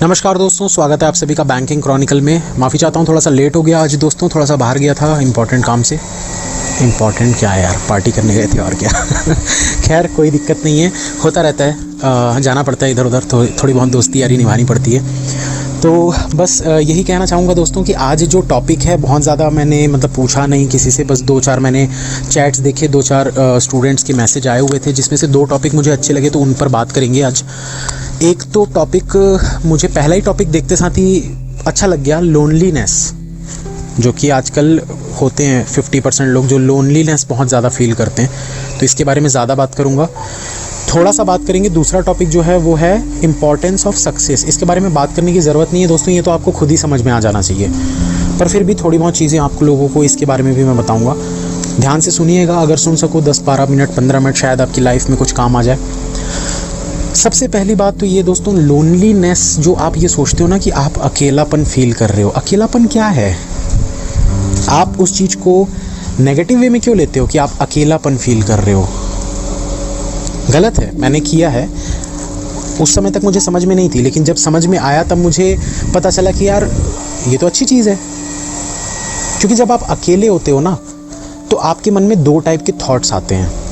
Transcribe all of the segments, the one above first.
नमस्कार दोस्तों, स्वागत है आप सभी का बैंकिंग क्रॉनिकल में। माफ़ी चाहता हूँ, थोड़ा सा लेट हो गया आज दोस्तों, थोड़ा सा बाहर गया था इम्पॉर्टेंट काम से। इम्पॉर्टेंट क्या है यार, पार्टी करने गए थे और क्या। खैर कोई दिक्कत नहीं है, होता रहता है, जाना पड़ता है इधर उधर, थोड़ी बहुत दोस्ती यारी निभानी पड़ती है। तो बस यही कहना चाहूँगा दोस्तों कि आज जो टॉपिक है बहुत ज़्यादा मैंने पूछा नहीं किसी से, बस 2-4 मैंने चैट्स देखे, 2-4 स्टूडेंट्स के मैसेज आए हुए थे जिसमें से 2 टॉपिक मुझे अच्छे लगे, तो उन पर बात करेंगे आज। एक तो टॉपिक मुझे पहला ही टॉपिक देखते साथ ही अच्छा लग गया, लोनलीनेस, जो कि आजकल होते हैं 50% लोग जो लोनलीनेस बहुत ज़्यादा फील करते हैं, तो इसके बारे में ज़्यादा बात करूँगा। थोड़ा सा बात करेंगे, दूसरा टॉपिक जो है वो है इम्पॉर्टेंस ऑफ सक्सेस। इसके बारे में बात करने की ज़रूरत नहीं है दोस्तों, ये तो आपको खुद ही समझ में आ जाना चाहिए, पर फिर भी थोड़ी बहुत चीज़ें आप लोगों को इसके बारे में भी मैं बताऊँगा। ध्यान से सुनिएगा, अगर सुन सको 10-12 मिनट 15 मिनट शायद आपकी लाइफ में कुछ काम आ जाए। सबसे पहली बात तो ये दोस्तों, लोनलीनेस, जो आप ये सोचते हो ना कि आप अकेलापन फील कर रहे हो, अकेलापन क्या है? आप उस चीज़ को नेगेटिव वे में क्यों लेते हो कि आप अकेलापन फील कर रहे हो? गलत है, मैंने किया है। उस समय तक मुझे समझ में नहीं थी, लेकिन जब समझ में आया तब मुझे पता चला कि यार ये तो अच्छी चीज़ है। क्योंकि जब आप अकेले होते हो ना, तो आपके मन में 2 टाइप के थॉट्स आते हैं।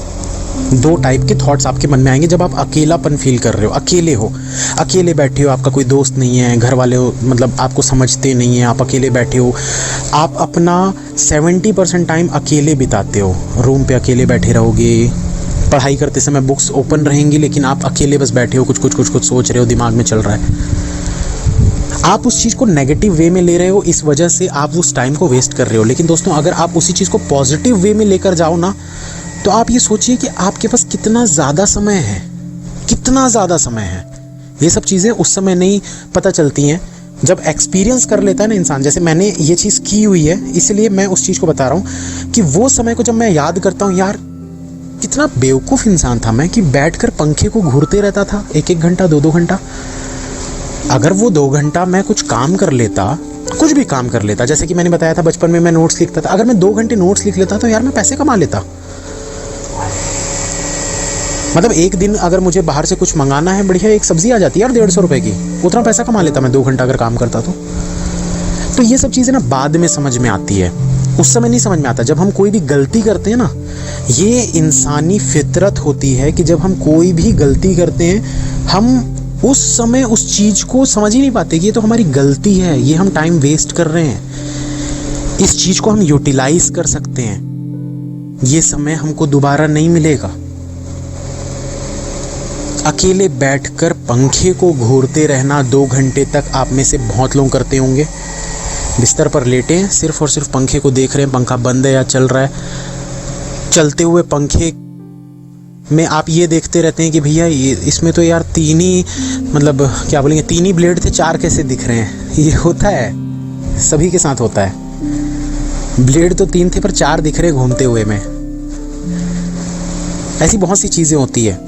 2 टाइप के थॉट्स आपके मन में आएंगे जब आप अकेलापन फील कर रहे हो, अकेले हो, अकेले बैठे हो, आपका कोई दोस्त नहीं है, घर वाले आपको समझते नहीं हैं, आप अकेले बैठे हो, आप अपना 70% टाइम अकेले बिताते हो, रूम पे अकेले बैठे रहोगे, पढ़ाई करते समय बुक्स ओपन रहेंगी लेकिन आप अकेले बस बैठे हो, कुछ सोच रहे हो, दिमाग में चल रहा है। आप उस चीज़ को नेगेटिव वे में ले रहे हो, इस वजह से आप उस टाइम को वेस्ट कर रहे हो। लेकिन दोस्तों, अगर आप उसी चीज़ को पॉजिटिव वे में लेकर जाओ ना, तो आप ये सोचिए कि आपके पास कितना ज़्यादा समय है, कितना ज़्यादा समय है। ये सब चीज़ें उस समय नहीं पता चलती हैं, जब एक्सपीरियंस कर लेता है ना इंसान। जैसे मैंने ये चीज़ की हुई है, इसलिए मैं उस चीज़ को बता रहा हूँ कि वो समय को जब मैं याद करता हूँ, यार कितना बेवकूफ़ इंसान था मैं कि बैठकर पंखे को घूरते रहता था 1-1 घंटा, 2-2 घंटा। अगर वो 2 घंटा मैं कुछ काम कर लेता, कुछ भी काम कर लेता, जैसे कि मैंने बताया था बचपन में मैं नोट्स लिखता था, अगर मैं 2 घंटे नोट्स लिख लेता तो यार मैं पैसे कमा लेता। एक दिन अगर मुझे बाहर से कुछ मंगाना है, बढ़िया एक सब्जी आ जाती है यार 150 रुपए की, उतना पैसा कमा लेता मैं 2 घंटा अगर काम करता तो ये सब चीज़ें ना बाद में समझ में आती है, उस समय नहीं समझ में आता। जब हम कोई भी गलती करते हैं ना, ये इंसानी फितरत होती है कि जब हम कोई भी गलती करते हैं, हम उस समय उस चीज़ को समझ ही नहीं पाते कि ये तो हमारी गलती है, ये हम टाइम वेस्ट कर रहे हैं, इस चीज़ को हम यूटिलाइज कर सकते हैं, ये समय हमको दोबारा नहीं मिलेगा। अकेले बैठकर पंखे को घूरते रहना 2 घंटे तक आप में से बहुत लोग करते होंगे। बिस्तर पर लेटे हैं, सिर्फ और सिर्फ पंखे को देख रहे हैं, पंखा बंद है या चल रहा है। चलते हुए पंखे में आप ये देखते रहते हैं कि भैया ये इसमें तो यार 3 ही क्या बोलेंगे, 3 ही ब्लेड थे, 4 कैसे दिख रहे हैं? ये होता है, सभी के साथ होता है। ब्लेड तो 3 थे पर 4 दिख रहे घूमते हुए में। ऐसी बहुत सी चीज़ें होती है।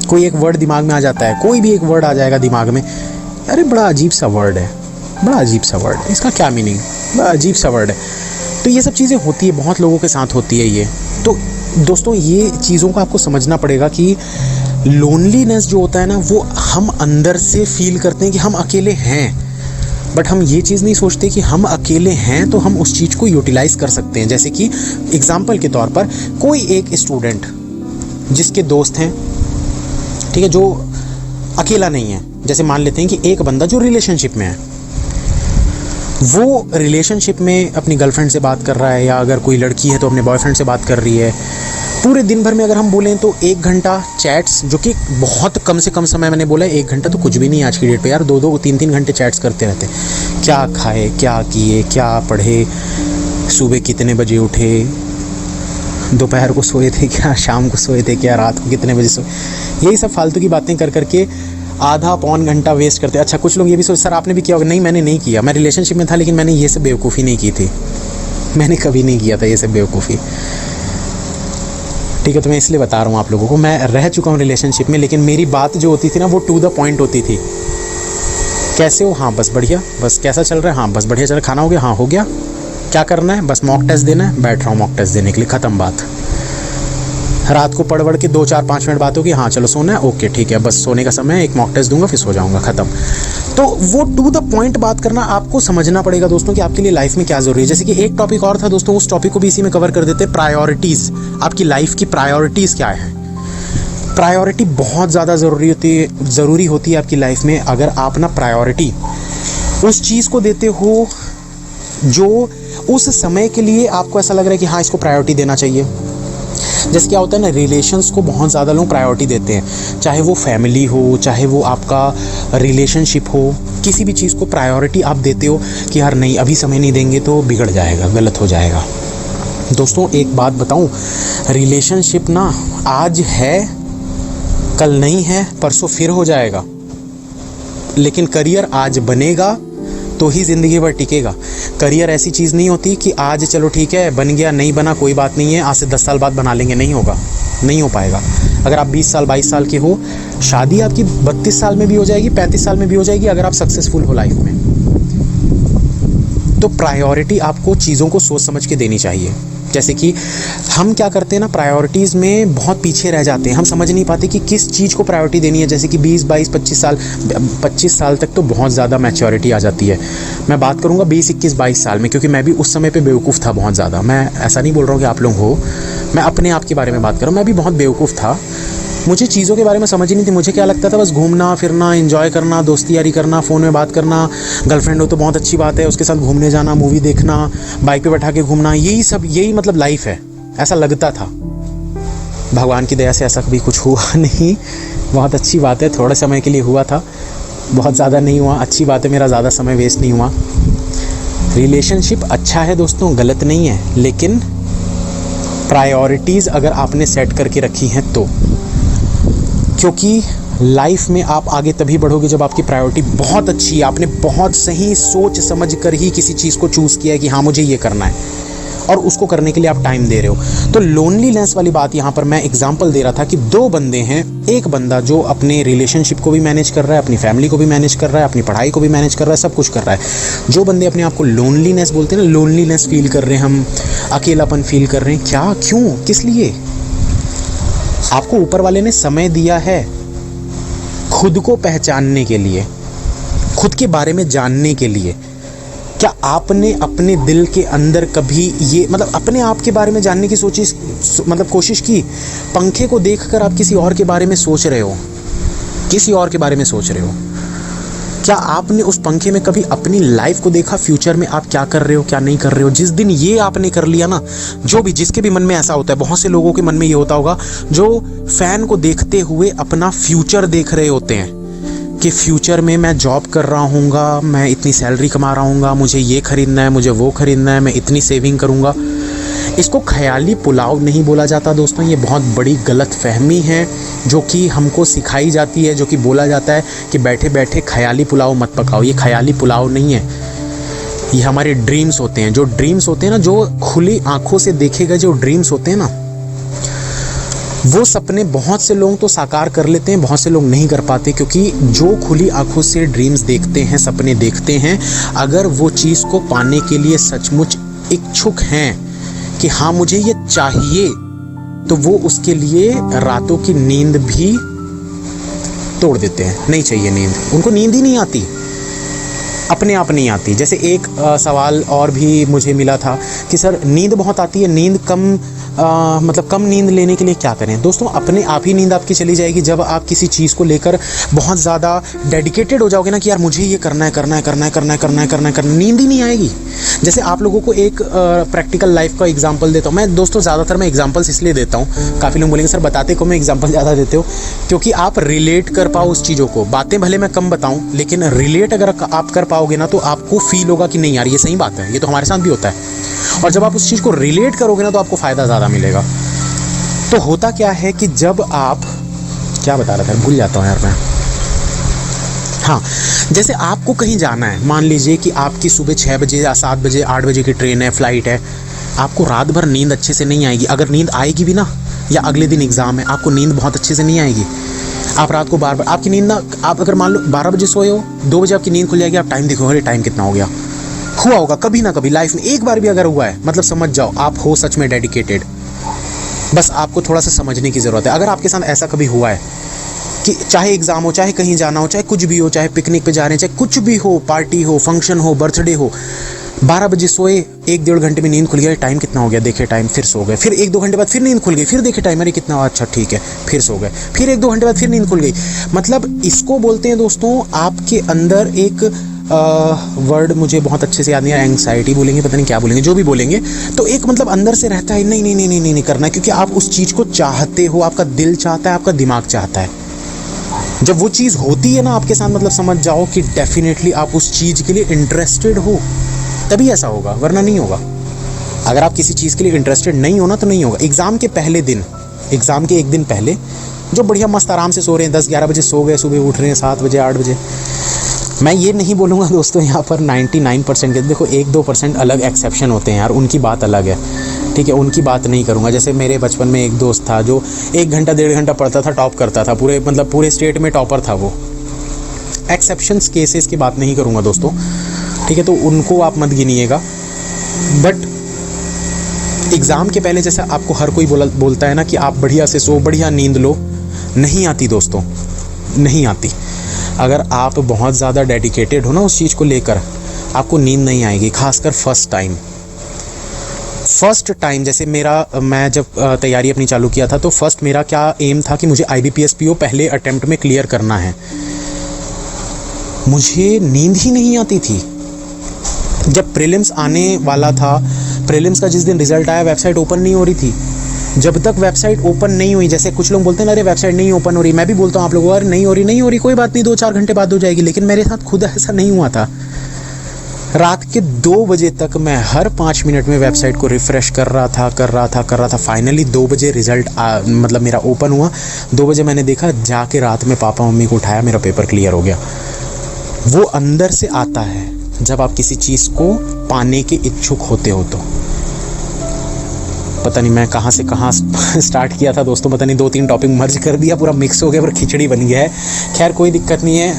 कोई एक वर्ड दिमाग में आ जाता है, कोई भी एक वर्ड आ जाएगा दिमाग में, अरे बड़ा अजीब सा वर्ड है, बड़ा अजीब सा वर्ड है, इसका क्या मीनिंग, बड़ा अजीब सा वर्ड है। तो ये सब चीज़ें होती है, बहुत लोगों के साथ होती है ये। तो दोस्तों, ये चीज़ों को आपको समझना पड़ेगा कि लोनलीनेस जो होता है ना, वो हम अंदर से फील करते हैं कि हम अकेले हैं, बट हम ये चीज़ नहीं सोचते कि हम अकेले हैं तो हम उस चीज़ को यूटिलाइज़ कर सकते हैं। जैसे कि एग्जाम्पल के तौर पर कोई एक स्टूडेंट जिसके दोस्त हैं, ठीक है, जो अकेला नहीं है, जैसे मान लेते हैं कि एक बंदा जो रिलेशनशिप में है, वो रिलेशनशिप में अपनी गर्लफ्रेंड से बात कर रहा है, या अगर कोई लड़की है तो अपने बॉयफ्रेंड से बात कर रही है। पूरे दिन भर में अगर हम बोलें तो 1 घंटा चैट्स, जो कि बहुत कम से कम समय, मैंने बोला 1 घंटा तो कुछ भी नहीं है आज की डेट पे यार, 2-2 3-3 घंटे चैट्स करते रहते। क्या खाए, क्या किए, क्या पढ़े, सुबह कितने बजे उठे, दोपहर को सोए थे क्या, शाम को सोए थे क्या, रात को कितने बजे सोए, यही सब फालतू की बातें कर करके आधा पौन घंटा वेस्ट करते। अच्छा, कुछ लोग ये भी सोच, सर आपने भी किया होगा। नहीं, मैंने नहीं किया, मैं रिलेशनशिप में था, लेकिन मैंने ये सब बेवकूफ़ी नहीं की थी, मैंने कभी नहीं किया था ये सब बेवकूफ़ी, ठीक है। तो मैं इसलिए बता रहा हूँ आप लोगों को, मैं रह चुका हूँ रिलेशनशिप में, लेकिन मेरी बात जो होती थी ना, वो टू द पॉइंट होती थी। कैसे हो? हाँ बस बढ़िया। बस कैसा चल रहा है? हाँ बस बढ़िया चल रहा है। खाना हो गया? हाँ हो गया। क्या करना है? बस मॉक टेस्ट देना है, बैठ रहा हूँ मॉक टेस्ट देने के लिए, ख़त्म बात। रात को पढ़ के 2-4-5 मिनट बात होगी, हाँ चलो सोना है, ओके ठीक है, बस सोने का समय है, एक मॉक टेस्ट दूंगा फिर सो जाऊंगा, ख़त्म। तो वो टू द पॉइंट बात करना आपको समझना पड़ेगा दोस्तों कि आपके लिए लाइफ में क्या जरूरी है। जैसे कि एक टॉपिक और था दोस्तों, उस टॉपिक को भी इसी में कवर कर देते हैं, प्रायोरिटीज। आपकी लाइफ की प्रायोरिटीज क्या है। प्रायोरिटी बहुत ज़्यादा ज़रूरी होती है आपकी लाइफ में। अगर आप ना प्रायोरिटी उस चीज़ को देते हो जो उस समय के लिए आपको ऐसा लग रहा है कि हाँ इसको प्रायोरिटी देना चाहिए। जैसे क्या होता है ना, रिलेशंस को बहुत ज़्यादा लोग प्रायोरिटी देते हैं, चाहे वो फैमिली हो, चाहे वो आपका रिलेशनशिप हो, किसी भी चीज़ को प्रायोरिटी आप देते हो कि यार नहीं अभी समय नहीं देंगे तो बिगड़ जाएगा, गलत हो जाएगा। दोस्तों एक बात बताऊं, रिलेशनशिप ना आज है कल नहीं है, परसों फिर हो जाएगा, लेकिन करियर आज बनेगा तो ही ज़िंदगी भर टिकेगा। करियर ऐसी चीज़ नहीं होती कि आज चलो ठीक है बन गया, नहीं बना कोई बात नहीं है, आज से 10 साल बाद बना लेंगे, नहीं होगा, नहीं हो पाएगा। अगर आप 20 साल 22 साल के हो, शादी आपकी 32 साल में भी हो जाएगी, 35 साल में भी हो जाएगी, अगर आप सक्सेसफुल हो लाइफ में। तो प्रायोरिटी आपको चीज़ों को सोच समझ के देनी चाहिए। जैसे कि हम क्या करते हैं ना, प्रायोरिटीज़ में बहुत पीछे रह जाते हैं, हम समझ नहीं पाते कि किस चीज़ को प्रायोरिटी देनी है। जैसे कि 20 22 25 साल तक तो बहुत ज़्यादा मैच्योरिटी आ जाती है। मैं बात करूँगा 20 21 22 साल में, क्योंकि मैं भी उस समय पे बेवकूफ़ था बहुत ज़्यादा। मैं ऐसा नहीं बोल रहा हूँ कि आप लोग हो, मैं अपने आप के बारे में बात कर रहा हूँ। मैं भी बहुत बेवकूफ़ था, मुझे चीज़ों के बारे में समझ ही नहीं थी। मुझे क्या लगता था बस घूमना फिरना, एंजॉय करना, दोस्ती यारी करना, फ़ोन में बात करना, गर्लफ्रेंड हो तो बहुत अच्छी बात है, उसके साथ घूमने जाना, मूवी देखना, बाइक पे बैठा के घूमना, यही मतलब लाइफ है, ऐसा लगता था। भगवान की दया से ऐसा कभी कुछ हुआ नहीं, बहुत अच्छी बात है, थोड़े समय के लिए हुआ था, बहुत ज़्यादा नहीं हुआ, अच्छी बात है, मेरा ज़्यादा समय वेस्ट नहीं हुआ। रिलेशनशिप अच्छा है दोस्तों, गलत नहीं है, लेकिन प्रायोरिटीज़ अगर आपने सेट करके रखी हैं तो, क्योंकि लाइफ में आप आगे तभी बढ़ोगे जब आपकी प्रायोरिटी बहुत अच्छी है, आपने बहुत सही सोच समझ कर ही किसी चीज़ को चूज़ किया है कि हाँ मुझे ये करना है, और उसको करने के लिए आप टाइम दे रहे हो। तो लोनलीनेस वाली बात यहाँ पर मैं एग्जांपल दे रहा था कि 2 बंदे हैं, एक बंदा जो अपने रिलेशनशिप को भी मैनेज कर रहा है, अपनी फैमिली को भी मैनेज कर रहा है, अपनी पढ़ाई को भी मैनेज कर रहा है, सब कुछ कर रहा है। जो बंदे अपने आप को लोनलीनेस बोलते हैं ना, लोनलीनेस फील कर रहे हैं, हम अकेलापन फील कर रहे हैं, क्या, क्यों, किस लिए? आपको ऊपर वाले ने समय दिया है खुद को पहचानने के लिए, खुद के बारे में जानने के लिए। क्या आपने अपने दिल के अंदर कभी ये मतलब अपने आप के बारे में जानने की कोशिश की? पंखे को देखकर आप किसी और के बारे में सोच रहे हो, किसी और के बारे में सोच रहे हो। क्या आपने उस पंखे में कभी अपनी लाइफ को देखा, फ्यूचर में आप क्या कर रहे हो, क्या नहीं कर रहे हो? जिस दिन ये आपने कर लिया ना, जिसके भी मन में ऐसा होता है, बहुत से लोगों के मन में ये होता होगा जो फैन को देखते हुए अपना फ्यूचर देख रहे होते हैं कि फ्यूचर में मैं जॉब कर रहा हूँगा, मैं इतनी सैलरी कमा रहा हूँगा, मुझे ये खरीदना है, मुझे वो खरीदना है, मैं इतनी सेविंग करूँगा। इसको ख्याली पुलाव नहीं बोला जाता दोस्तों, ये बहुत बड़ी गलत फहमी है जो कि हमको सिखाई जाती है, जो कि बोला जाता है कि बैठे बैठे ख्याली पुलाव मत पकाओ। ये ख्याली पुलाव नहीं है, ये हमारे ड्रीम्स होते हैं। जो ड्रीम्स होते हैं ना, जो खुली आंखों से देखे गए जो ड्रीम्स होते हैं ना, वो सपने बहुत से लोग तो साकार कर लेते हैं, बहुत से लोग नहीं कर पाते, क्योंकि जो खुली आंखों से ड्रीम्स देखते हैं, सपने देखते हैं, अगर वो चीज़ को पाने के लिए सचमुच इच्छुक हैं कि हाँ मुझे ये चाहिए, तो वो उसके लिए रातों की नींद भी तोड़ देते हैं। नहीं चाहिए नींद, उनको नींद ही नहीं आती, अपने आप नहीं आती। जैसे एक सवाल और भी मुझे मिला था कि सर नींद बहुत आती है, नींद कम नींद लेने के लिए क्या करें? दोस्तों अपने आप ही नींद आपकी चली जाएगी जब आप किसी चीज़ को लेकर बहुत ज़्यादा डेडिकेटेड हो जाओगे ना कि यार मुझे ये करना है, नींद ही नहीं आएगी। जैसे आप लोगों को एक प्रैक्टिकल लाइफ का एग्जांपल देता हूँ मैं दोस्तों, ज़्यादातर मैं एग्जांपल्स इसलिए देता हूँ, काफ़ी लोग बोलेंगे सर बताते को मैं एग्जांपल ज़्यादा देते हो, क्योंकि आप रिलेट कर पाओ उस चीज़ों को। बातें भले मैं कम बताऊँ, लेकिन रिलेट अगर आप कर पाओगे ना तो आपको फील होगा कि नहीं यार ये सही बात है, ये तो हमारे साथ भी होता है। और जब आप उस चीज़ को रिलेट करोगे ना तो आपको फ़ायदा ज़्यादा मिलेगा। तो होता क्या है कि जब आप, क्या बता रहा था, भूल जाता हूँ यार मैं। हाँ, जैसे आपको कहीं जाना है, मान लीजिए कि आपकी सुबह 6 बजे या 7 बजे 8 बजे की ट्रेन है, फ्लाइट है, आपको रात भर नींद अच्छे से नहीं आएगी। अगर नींद आएगी भी ना, या अगले दिन एग्ज़ाम है, आपको नींद बहुत अच्छे से नहीं आएगी। आप रात को बार बार आपकी नींद ना, आप अगर मान लो 12 बजे सोए हो, 2 बजे आपकी नींद खुल जाएगी, आप टाइम देखोगे, टाइम कितना हो गया। हुआ होगा कभी ना कभी लाइफ में, एक बार भी अगर हुआ है, मतलब समझ जाओ आप हो सच में डेडिकेटेड। बस आपको थोड़ा सा समझने की ज़रूरत है। अगर आपके साथ ऐसा कभी हुआ है कि चाहे एग्ज़ाम हो, चाहे कहीं जाना हो, चाहे कुछ भी हो, चाहे पिकनिक पे जा रहे हैं, चाहे कुछ भी हो, पार्टी हो, फंक्शन हो, बर्थडे हो, 12 बजे सोए, 1-1.5 घंटे में नींद खुल गया, टाइम कितना हो गया देखे, टाइम, फिर सो गए, फिर 1-2 घंटे बाद फिर नींद खुल गई, फिर देखे टाइम, अरे कितना हुआ, अच्छा ठीक है, फिर सो गए, फिर 1-2 घंटे बाद फिर नींद खुल गई। मतलब इसको बोलते हैं दोस्तों, आपके अंदर एक वर्ड मुझे बहुत अच्छे से याद नहीं है, एंग्जाइटी बोलेंगे, पता नहीं क्या बोलेंगे, जो भी बोलेंगे, तो एक मतलब अंदर से रहता है, नहीं नहीं नहीं नहीं नहीं करना है, क्योंकि आप उस चीज़ को चाहते हो, आपका दिल चाहता है, आपका दिमाग चाहता है। जब वो चीज़ होती है ना आपके साथ, मतलब समझ जाओ कि डेफिनेटली आप उस चीज़ के लिए इंटरेस्टेड हो, तभी ऐसा होगा, वरना नहीं होगा। अगर आप किसी चीज़ के लिए इंटरेस्टेड नहीं हो ना, तो नहीं होगा। एग्ज़ाम के पहले दिन, एग्ज़ाम के एक दिन पहले जो बढ़िया मस्त आराम से सो रहे हैं, 10-11 बजे सो गए, सुबह उठ रहे हैं 7 बजे 8 बजे, मैं ये नहीं बोलूँगा दोस्तों यहाँ पर 99% के, देखो 1-2% अलग एक्सेप्शन होते हैं यार, उनकी बात अलग है, ठीक है, उनकी बात नहीं करूँगा। जैसे मेरे बचपन में एक दोस्त था जो 1 घंटा 1.5 घंटा पढ़ता था, टॉप करता था, पूरे मतलब पूरे स्टेट में टॉपर था वो। एक्सेप्शंस केसेस की बात नहीं करूँगा दोस्तों, ठीक है, तो उनको आप मत गिनिएगा। बट एग्ज़ाम के पहले जैसे आपको हर कोई बोलता है ना कि आप बढ़िया से सो, बढ़िया नींद लो, नहीं आती दोस्तों, नहीं आती। अगर आप बहुत ज़्यादा डेडिकेटेड हो ना उस चीज़ को लेकर, आपको नींद नहीं आएगी, खासकर फर्स्ट टाइम। जैसे मैं जब तैयारी अपनी चालू किया था, तो फर्स्ट मेरा क्या एम था कि मुझे IBPS PO पहले अटेम्प्ट में क्लियर करना है। मुझे नींद ही नहीं आती थी। जब प्रीलिम्स आने वाला था, प्रीलिम्स का जिस दिन रिजल्ट आया, वेबसाइट ओपन नहीं हो रही थी। जब तक वेबसाइट ओपन नहीं हुई, जैसे कुछ लोग बोलते हैं अरे वेबसाइट नहीं ओपन हो रही, मैं भी बोलता हूँ आप लोगों को, अरे नहीं हो रही, कोई बात नहीं, 2-4 घंटे बाद हो जाएगी, लेकिन मेरे साथ खुद ऐसा नहीं हुआ था। रात के 2 बजे तक मैं हर 5 मिनट में वेबसाइट को रिफ़्रेश कर रहा था। फाइनली 2 बजे रिज़ल्ट मतलब मेरा ओपन हुआ। 2 बजे मैंने देखा, जाके रात में पापा मम्मी को उठाया, मेरा पेपर क्लियर हो गया। वो अंदर से आता है जब आप किसी चीज़ को पाने के इच्छुक होते हो। तो पता नहीं मैं कहाँ से कहाँ स्टार्ट किया था दोस्तों, पता नहीं 2-3 टॉपिक मर्ज कर दिया, पूरा मिक्स हो गया, पर खिचड़ी बन गया है। खैर कोई दिक्कत नहीं है,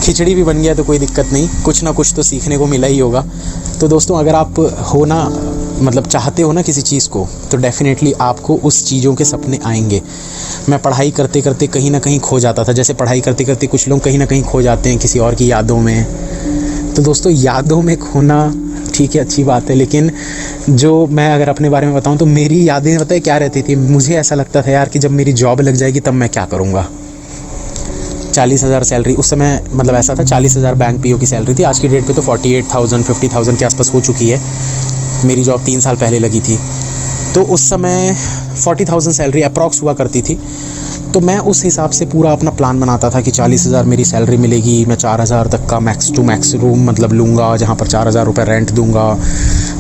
खिचड़ी भी बन गया तो कोई दिक्कत नहीं, कुछ ना कुछ तो सीखने को मिला ही होगा। तो दोस्तों अगर आप हो ना, मतलब चाहते हो ना किसी चीज़ को, तो डेफिनेटली आपको उस चीज़ों के सपने आएंगे। मैं पढ़ाई करते करते कहीं ना कहीं खो जाता था, जैसे पढ़ाई करते करते कुछ लोग कहीं ना कहीं खो जाते हैं किसी और की यादों में। तो दोस्तों यादों में खोना ठीक है, अच्छी बात है, लेकिन जो मैं अगर अपने बारे में बताऊं तो मेरी यादें पता है क्या रहती थी, मुझे ऐसा लगता था यार कि जब मेरी जॉब लग जाएगी तब मैं क्या करूँगा। 40,000 सैलरी उस समय, मतलब ऐसा था 40,000 बैंक PO की सैलरी थी। आज की डेट पे तो 48,000 50,000 के आसपास हो चुकी है। मेरी जॉब 3 साल पहले लगी थी, तो उस समय 40,000 सैलरी अप्रॉक्स हुआ करती थी। तो मैं उस हिसाब से पूरा अपना प्लान बनाता था कि 40,000 मेरी सैलरी मिलेगी, मैं 4,000 तक का मैक्स टू मैक्स रूम मतलब लूँगा, जहाँ पर 4,000 रुपये रेंट दूँगा,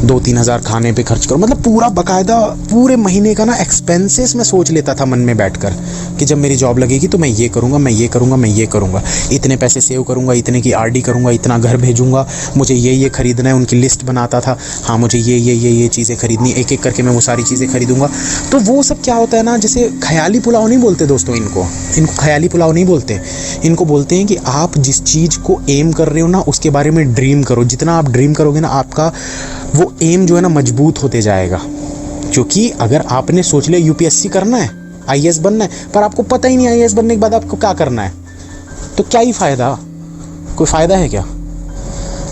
2-3 हज़ार खाने पे खर्च करूँ, मतलब पूरा बाकायदा पूरे महीने का ना एक्सपेंसेस मैं सोच लेता था मन में बैठकर कि जब मेरी जॉब लगेगी तो मैं ये करूँगा, इतने पैसे सेव करूँगा, इतने की RD करूँगा, इतना घर भेजूँगा, मुझे ये खरीदना है, उनकी लिस्ट बनाता था, हाँ मुझे ये चीज़ें खरीदनी, एक एक करके मैं वो सारी चीज़ें खरीदूँगा। तो वो सब क्या होता है ना, जैसे ख्याली पुलाव नहीं बोलते दोस्तों, इनको ख्याली पुलाव नहीं बोलते, इनको बोलते हैं कि आप जिस चीज़ को एम कर रहे हो ना उसके बारे में ड्रीम करो। जितना आप ड्रीम करोगे ना, आपका वो एम जो है ना मजबूत होते जाएगा। क्योंकि अगर आपने सोच लिया UPSC करना है, IAS बनना है, पर आपको पता ही नहीं IAS बनने के बाद आपको क्या करना है, तो क्या ही फ़ायदा, कोई फ़ायदा है क्या?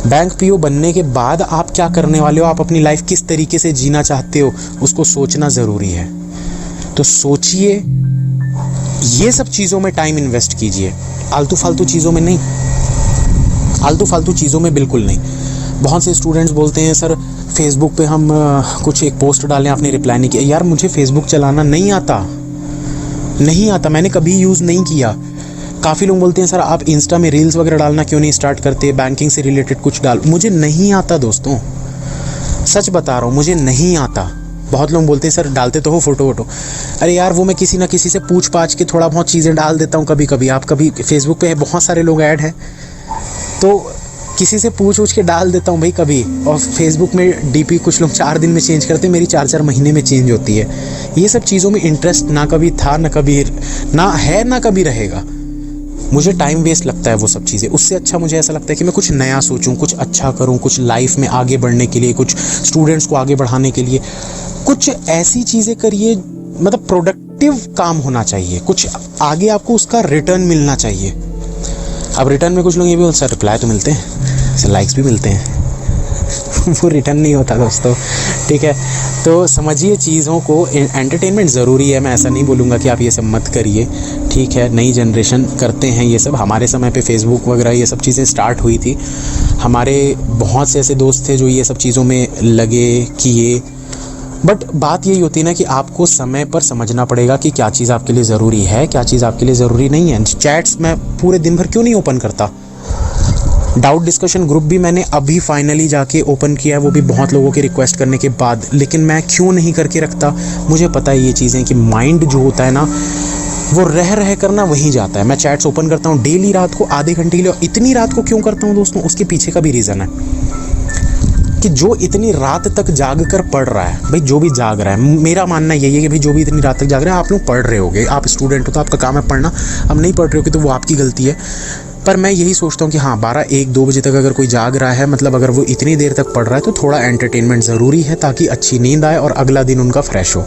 बैंक PO बनने के बाद आप क्या करने वाले हो, आप अपनी लाइफ किस तरीके से जीना चाहते हो, उसको सोचना ज़रूरी है। तो सोचिए, ये सब चीज़ों में टाइम इन्वेस्ट कीजिए, आलतू फालतू चीज़ों में नहीं, आलतू फालतू चीज़ों में बिल्कुल नहीं। बहुत से स्टूडेंट्स बोलते हैं सर फेसबुक पे हम कुछ एक पोस्ट डालें, आपने रिप्लाई नहीं किया। यार मुझे फेसबुक चलाना नहीं आता, मैंने कभी यूज़ नहीं किया। काफ़ी लोग बोलते हैं सर आप इंस्टा में रील्स वगैरह डालना क्यों नहीं स्टार्ट करते, बैंकिंग से रिलेटेड कुछ डाल। मुझे नहीं आता दोस्तों, सच बता रहा हूँ, मुझे नहीं आता। बहुत लोग बोलते हैं सर डालते तो हो फ़ोटो। अरे यार वो मैं किसी ना किसी से पूछ पाछ के थोड़ा बहुत चीज़ें डाल देता हूँ कभी कभी। आप कभी फेसबुक पे बहुत सारे लोग ऐड हैं, तो किसी से पूछ के डाल देता हूँ भाई कभी। और फेसबुक में DP कुछ लोग 4 दिन में चेंज करते हैं, मेरी 4-4 महीने में चेंज होती है। ये सब चीज़ों में इंटरेस्ट ना कभी था, ना कभी रहेगा। मुझे टाइम वेस्ट लगता है वो सब चीज़ें। उससे अच्छा मुझे ऐसा लगता है कि मैं कुछ नया सोचूं, कुछ अच्छा करूं, कुछ लाइफ में आगे बढ़ने के लिए, कुछ स्टूडेंट्स को आगे बढ़ाने के लिए कुछ ऐसी चीज़ें करिए, मतलब प्रोडक्टिव काम होना चाहिए, कुछ आगे आपको उसका रिटर्न मिलना चाहिए। अब रिटर्न में कुछ लोग ये भी बोलते हैं, सर रिप्लाई तो मिलते हैं, सर लाइक्स भी मिलते हैं वो रिटर्न नहीं होता दोस्तों, ठीक है। तो समझिए चीज़ों को, एंटरटेनमेंट ज़रूरी है, मैं ऐसा नहीं बोलूँगा कि आप ये सब मत करिए, ठीक है। नई जनरेशन करते हैं ये सब, हमारे समय पे फेसबुक वगैरह ये सब चीज़ें स्टार्ट हुई थी, हमारे बहुत से ऐसे दोस्त थे जो ये सब चीज़ों में लगे किए। बट बात यही होती है ना कि आपको समय पर समझना पड़ेगा कि क्या चीज़ आपके लिए ज़रूरी है, क्या चीज़ आपके लिए ज़रूरी नहीं है। चैट्स मैं पूरे दिन भर क्यों नहीं ओपन करता, डाउट डिस्कशन ग्रुप भी मैंने अभी फाइनली जाके ओपन किया है, वो भी बहुत लोगों की रिक्वेस्ट करने के बाद। लेकिन मैं क्यों नहीं करके रखता, मुझे पता है ये चीज़ें कि माइंड जो होता है ना वो रह कर ना वहीं जाता है। मैं चैट्स ओपन करता हूँ डेली रात को आधे घंटे के लिए। इतनी रात को क्यों करता हूँ दोस्तों, उसके पीछे का भी रीज़न है कि जो इतनी रात तक जाग कर पढ़ रहा है, भाई जो भी जाग रहा है, मेरा मानना यही है कि भाई जो भी इतनी रात तक जाग रहा है, आप लोग पढ़ रहे होगे, आप स्टूडेंट हो तो आपका काम है पढ़ना। अब नहीं पढ़ रहे होगे तो वो आपकी गलती है। पर मैं यही सोचता हूँ कि हाँ 12, 1, 2 बजे तक अगर कोई जाग रहा है, मतलब अगर वो इतनी देर तक पढ़ रहा है तो थोड़ा एंटरटेनमेंट ज़रूरी है ताकि अच्छी नींद आए और अगला दिन उनका फ्रेश हो।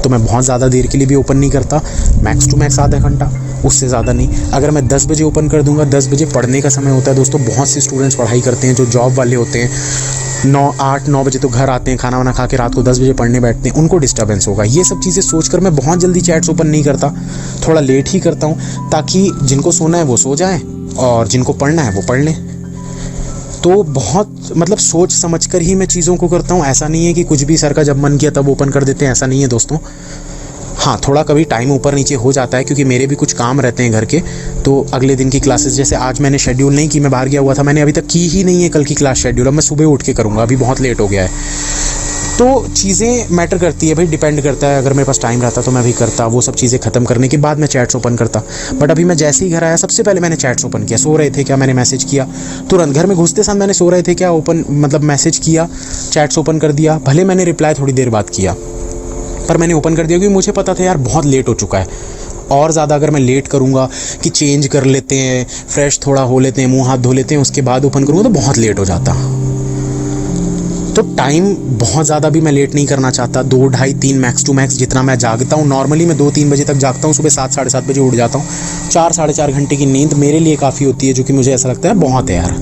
तो मैं बहुत ज़्यादा देर के लिए भी ओपन नहीं करता, मैक्स टू मैक्स आधा घंटा, उससे ज़्यादा नहीं। अगर मैं 10 बजे ओपन कर दूंगा, 10 बजे पढ़ने का समय होता है दोस्तों, बहुत से स्टूडेंट्स पढ़ाई करते हैं जो जॉब वाले होते हैं, 8-9 बजे तो घर आते हैं, खाना वाना खा के रात को 10 बजे पढ़ने बैठते हैं, उनको डिस्टर्बेंस होगा। ये सब चीज़ें सोचकर मैं बहुत जल्दी चैट्स ओपन नहीं करता, थोड़ा लेट ही करता हूँ ताकि जिनको सोना है वो सो जाएं और जिनको पढ़ना है वो पढ़ लें। तो बहुत मतलब सोच समझ कर ही मैं चीज़ों को करता हूँ। ऐसा नहीं है कि कुछ भी सर का जब मन किया तब ओपन कर देते हैं, ऐसा नहीं है दोस्तों। हाँ थोड़ा कभी टाइम ऊपर नीचे हो जाता है क्योंकि मेरे भी कुछ काम रहते हैं घर के, तो अगले दिन की क्लासेस, जैसे आज मैंने शेड्यूल नहीं की, मैं बाहर गया हुआ था, मैंने अभी तक की ही नहीं है कल की क्लास शेड्यूल। अब मैं सुबह उठ के करूँगा, अभी बहुत लेट हो गया है। तो चीज़ें मैटर करती है भाई, डिपेंड करता है। अगर मेरे पास टाइम रहता तो मैं भी करता, वो सब चीज़ें ख़त्म करने के बाद मैं चैट्स ओपन करता। बट अभी मैं जैसे ही घर आया सबसे पहले मैंने चैट्स ओपन किया। सो रहे थे क्या, मैंने मैसेज किया तुरंत, घर में घुसते साथ मैंने सो रहे थे क्या ओपन मतलब मैसेज किया, चैट्स ओपन कर दिया। भले मैंने रिप्लाई थोड़ी देर बाद किया पर मैंने ओपन कर दिया क्योंकि मुझे पता था यार बहुत लेट हो चुका है। और ज़्यादा अगर मैं लेट करूँगा कि चेंज कर लेते हैं, फ्रेश थोड़ा हो लेते हैं, मुंह हाथ धो लेते हैं, उसके बाद ओपन करूँगा तो बहुत लेट हो जाता। तो टाइम बहुत ज़्यादा भी मैं लेट नहीं करना चाहता। 2, ढाई, 3 मैक्स टू मैक्स जितना मैं जागता हूँ। नॉर्मली मैं 2-3 बजे तक जागता हूँ, सुबह 7, साढ़े 7 बजे उठ जाता हूँ। 4, साढ़े 4 घंटे की नींद मेरे लिए काफ़ी होती है, जो कि मुझे ऐसा लगता है बहुत है यार,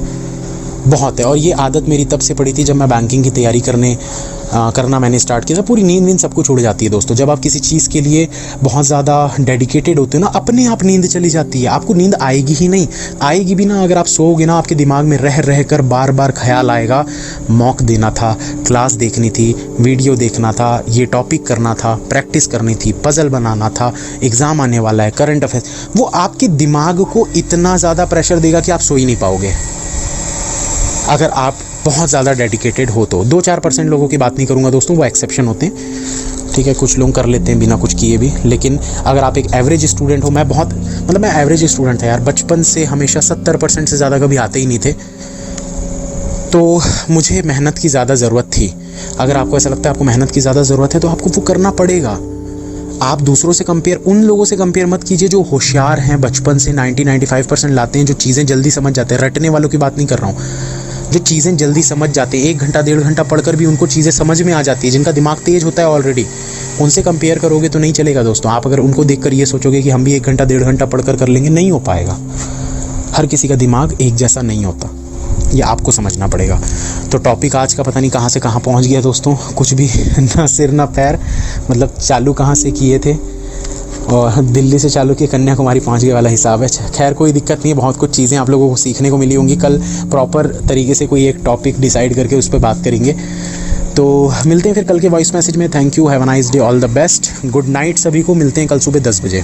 बहुत है। और ये आदत मेरी तब से पड़ी थी जब मैं बैंकिंग की तैयारी करना मैंने स्टार्ट किया था। पूरी नींद सब कुछ उड़ जाती है दोस्तों। जब आप किसी चीज़ के लिए बहुत ज़्यादा डेडिकेटेड होते हो ना, अपने आप नींद चली जाती है, आपको नींद आएगी ही नहीं। आएगी भी ना अगर आप सोओगे ना, आपके दिमाग में रह कर बार बार ख्याल आएगा, मॉक देना था, क्लास देखनी थी, वीडियो देखना था, ये टॉपिक करना था, प्रैक्टिस करनी थी, पजल बनाना था, एग्ज़ाम आने वाला है, करंट अफेयर्स। वो आपके दिमाग को इतना ज़्यादा प्रेशर देगा कि आप सो ही नहीं पाओगे अगर आप बहुत ज़्यादा डेडिकेटेड हो तो। 2-4% लोगों की बात नहीं करूँगा दोस्तों, वो एक्सेप्शन होते हैं, ठीक है। कुछ लोग कर लेते हैं बिना कुछ किए भी, लेकिन अगर आप एक एवरेज स्टूडेंट हो, मैं एवरेज स्टूडेंट था यार, बचपन से हमेशा 70% से ज़्यादा कभी आते ही नहीं थे, तो मुझे मेहनत की ज़्यादा ज़रूरत थी। अगर आपको ऐसा लगता है आपको मेहनत की ज़्यादा ज़रूरत है तो आपको वो करना पड़ेगा। आप दूसरों से कंपेयर, उन लोगों से कंपेयर मत कीजिए जो होशियार हैं, बचपन से 90-95% लाते हैं, जो चीज़ें जल्दी समझ जाते हैं। रटने वालों की बात नहीं कर रहा हूँ, जो चीज़ें जल्दी समझ जाते हैं, 1 घंटा 1.5 घंटा पढ़कर भी उनको चीज़ें समझ में आ जाती है, जिनका दिमाग तेज़ होता है ऑलरेडी। उनसे कंपेयर करोगे तो नहीं चलेगा दोस्तों। आप अगर उनको देखकर ये सोचोगे कि हम भी 1 घंटा 1.5 घंटा पढ़कर कर लेंगे, नहीं हो पाएगा। हर किसी का दिमाग एक जैसा नहीं होता, ये आपको समझना पड़ेगा। तो टॉपिक आज का पता नहीं कहाँ से कहाँ पहुँच गया दोस्तों, कुछ भी ना सिर ना पैर, मतलब चालू कहाँ से किए थे और दिल्ली से चालू किए कन्याकुमारी पहुंच गए वाला हिसाब है। खैर कोई दिक्कत नहीं है, बहुत कुछ चीज़ें आप लोगों को सीखने को मिली होंगी। कल प्रॉपर तरीके से कोई एक टॉपिक डिसाइड करके उस पर बात करेंगे। तो मिलते हैं फिर कल के वॉइस मैसेज में। Thank you, have a nice day, all the best, good night सभी को। मिलते हैं कल सुबह 10 बजे।